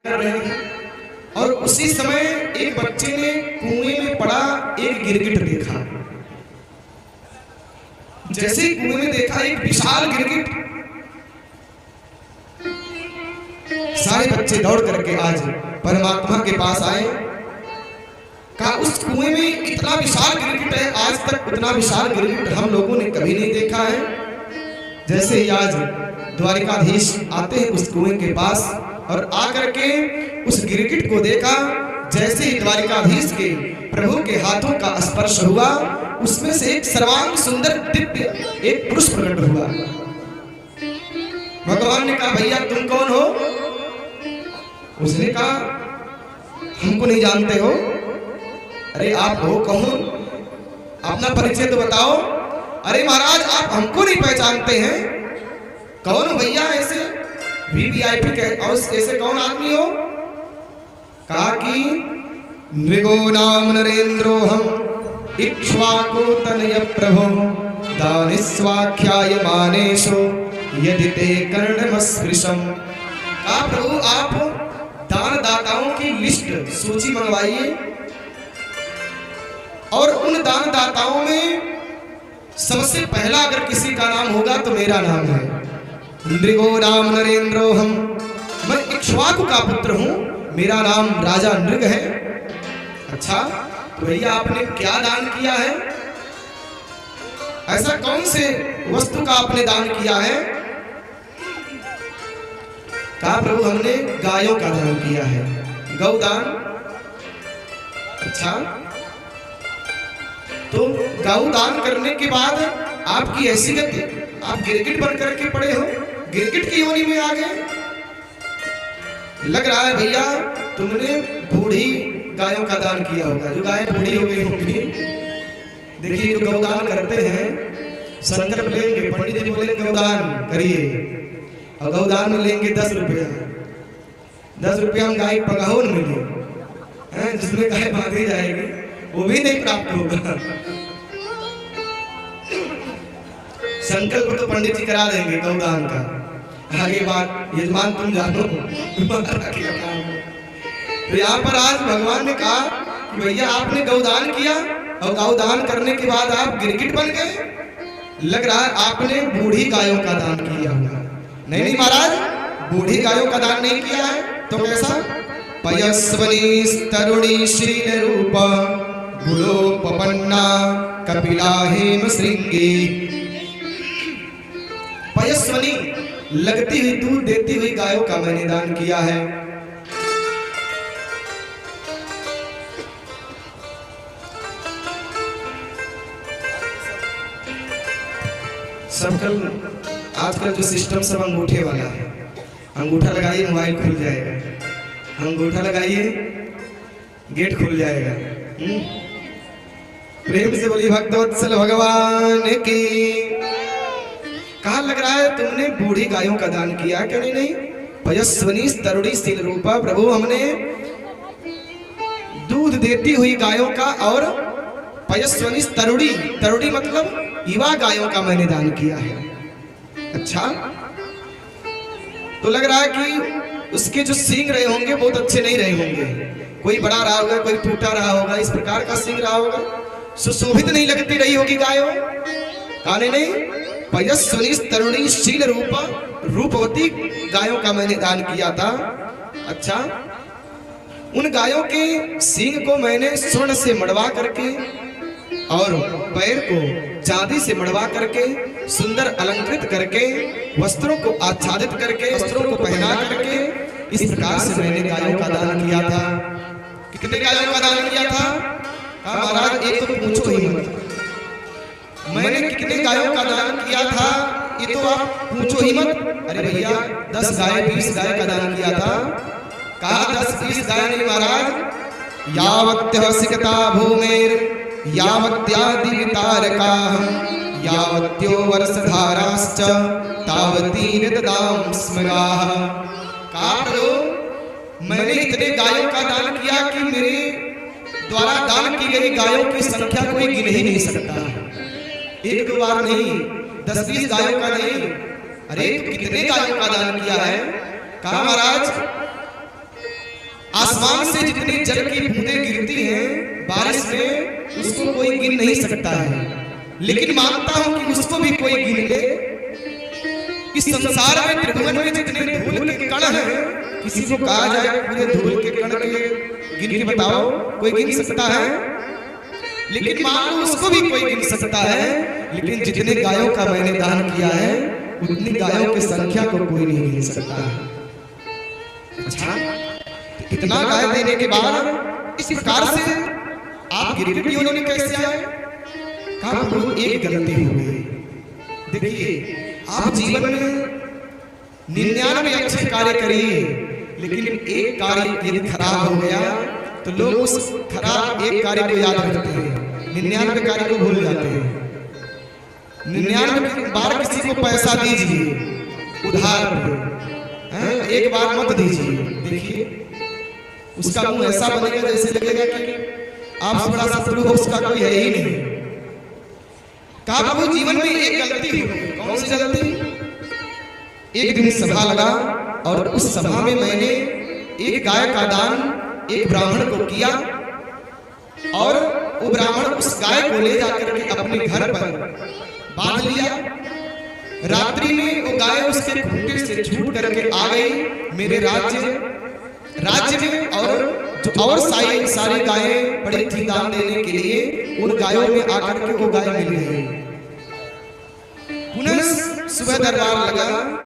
कर रहे हैं और उसी समय एक बच्चे ने कुएं में पड़ा एक गिरगिट देखा। जैसे कुएं में देखा एक विशाल गिरगिट, सारे बच्चे दौड़ करके आज परमात्मा के पास आए। कहा उस कुएं में इतना विशाल गिरगिट है, आज तक उतना विशाल गिरगिट हम लोगों ने कभी नहीं देखा है। जैसे ही आज द्वारिकाधीश आते हैं उस कुएं के पास और आकर के उस गिरगिट को देखा। जैसे ही द्वारिकाधीश के प्रभु के हाथों का स्पर्श हुआ, उसमें से एक सर्वांग सुंदर दिव्य एक पुरुष प्रकट हुआ। भगवान ने कहा भैया तुम कौन हो? उसने कहा हमको नहीं जानते हो। अरे आप हो कौन? अपना परिचय तो बताओ। अरे महाराज आप हमको नहीं पहचानते हैं, कौन हो भैया? ऐसे वीवीआईपी ऐसे कौन आदमी हो? कहा कि नृगो नाम नरेंद्रो हम इक्ष्वाकु तनय प्रभो दानिस्वाख्याय मानेशो यदि ते कर्णमस्पृशम। कहा प्रभु आप दान दाताओं की लिस्ट सूची मंगवाइए और उन दान दाताओं में सबसे पहला अगर किसी का नाम होगा तो मेरा नाम है। नृगो नाम नरेंद्रो हम, मैं इक्ष्वाकु का पुत्र हूं, मेरा नाम राजा नृग है। अच्छा तो भैया आपने क्या दान किया है? ऐसा कौन से वस्तु का आपने दान किया है? कहा प्रभु हमने गायों का दान किया है, गौदान। अच्छा तो गौदान करने के बाद आपकी ऐसी गति, आप गिरगिट बन करके पड़े हो, गिरगिट की योनि में आ गए। लग रहा है भैया तुमने बूढ़ी गायों का दान किया होगा, जो गाय बूढ़ी हो गई होंगी। देखिए जो गौदान करते हैं संकल्प लेंगे, पंडित जी बोले गौदान करिए और गौदान में लेंगे 10 रुपया। 10 रुपया हम गाय पगाहोन मिले, जिसमें गाय बांधी जाएगी वो भी नहीं प्राप्त होगा। संकल्प तो पंडित जी करा देंगे गौदान का, आगे बात यजमान तुम जानो। तो यहाँ पर आज भगवान ने कहा कि भैया आपने गौदान किया और गौदान करने के बाद आप गिरगिट बन गए। लग रहा है आपने बूढ़ी गायों का दान किया होगा। नहीं महाराज, बूढ़ी गायों का दान नहीं किया है। तो कैसा? पयस्वनी तरुणी शील रूपा गुलोपपन्ना कपिला हेम श्रृंगी। पयस्वनी लगती हुई दूध देती हुई गायों का मैंने दान किया है। सबकल आजकल जो सिस्टम सब अंगूठे वाला है, अंगूठा लगाइए मोबाइल खुल जाएगा, अंगूठा लगाइए गेट खुल जाएगा। प्रेम से बोली भक्तवत्सल भगवान की। कहा लग रहा है तुमने बूढ़ी गायों का दान किया क्या? नहीं, पयस्वनी तरुणी शील रूपा प्रभु हमने दूध देती हुई गायों का और पयस्वनी तरुणी, तरुणी मतलब युवा गायों का मैंने दान किया है। अच्छा तो लग रहा है कि उसके जो सींग रहे होंगे बहुत अच्छे नहीं रहे होंगे, कोई बड़ा रहा होगा, कोई टूटा रहा होगा, इस प्रकार का सींग रहा होगा, सुशोभित नहीं लगती रही होगी गायों। काने नहीं, पयस्वनी तरुणी शील रूपा रूपवती गायों का मैंने दान किया था। अच्छा उन गायों के सींग को मैंने स्वर्ण से मड़वा करके और पैर को चांदी से मड़वा करके सुंदर अलंकृत करके वस्त्रों को आच्छादित करके वस्त्रों को पहना करके इस प्रकार से मैंने गायों का दान किया था। कितने गायों का दान किया था? महाराज एक तो पूछो ही मत, मैंने कितने गायों का दान किया था ये तो आप पूछो ही मत। अरे भैया 10 गाय 20 गाय का दान किया था। कहा 10-20 गाय नहीं महाराज, यावत्य सिकता भूमेर यावत्यादितारकाः यावत्यो वर्षधाराश्च तावतीन ददाम स्मगाः। कहा मैंने इतने गायों का दान किया कि मेरे द्वारा दान की गई गायों की संख्या कोई गिन ही नहीं सकता। एक दो बार नहीं, 10-20 गायों का नहीं, अरे तो कितने गायों का दान किया है? कहा महाराज आसमान से जितनी जल की बूंदें गिरती हैं बारिश में, उसको कोई गिन नहीं सकता है, लेकिन मानता हूं कि उसको भी कोई गिन ले। इस संसार में त्रिभुवन में जितने धूल के कण हैं, किसी को कहा जाए पूरे धूल के कण के गिन के बताओ, कोई गिन सकता है? लेकिन मान लो उसको भी कोई गिन सकता है, लेकिन जितने गायों का मैंने दान किया है उतनी गायों की संख्या को कोई नहीं गिन सकता है। अच्छा, इतना गाय देने के बाद इस प्रकार से आप गिरगिट योनि में कैसे आए? कहा प्रभु एक गलती हो गई। देखिए, आप जीवन में 99 अच्छे कार्य करिए, लेकिन एक कार्य यदि खराब हो गया तो लोग उस खराब एक कार्य को याद रखते हैं, 99 कार्य को भूल जाते हैं। 99 बार किसी को पैसा दीजिए उधार पे, एक बार मत दीजिए। देखिए उसका मुंह ऐसा बनेगा जैसे लगेगा कि आपसे बड़ा शत्रु हो उसका कोई है ही नहीं। कहा प्रभु जीवन में एक गलती हो गई। कौन सी गलती? एक दिन सभा लगा और उस सभा में मैंने एक गाय का दान एक ब्राह्मण को किया, और वो ब्राह्मण उस गाय को ले जाकर के अपने घर पर बांध लिया। रात्रि में वो गाय उसके खूंटे से छूट करके आ गई मेरे राज्य में, और सारी गायें पड़ी थी दान देने के लिए, उन गायों में आकर के वो गाय मिल गई। पुनः सुबह दरबार लगा।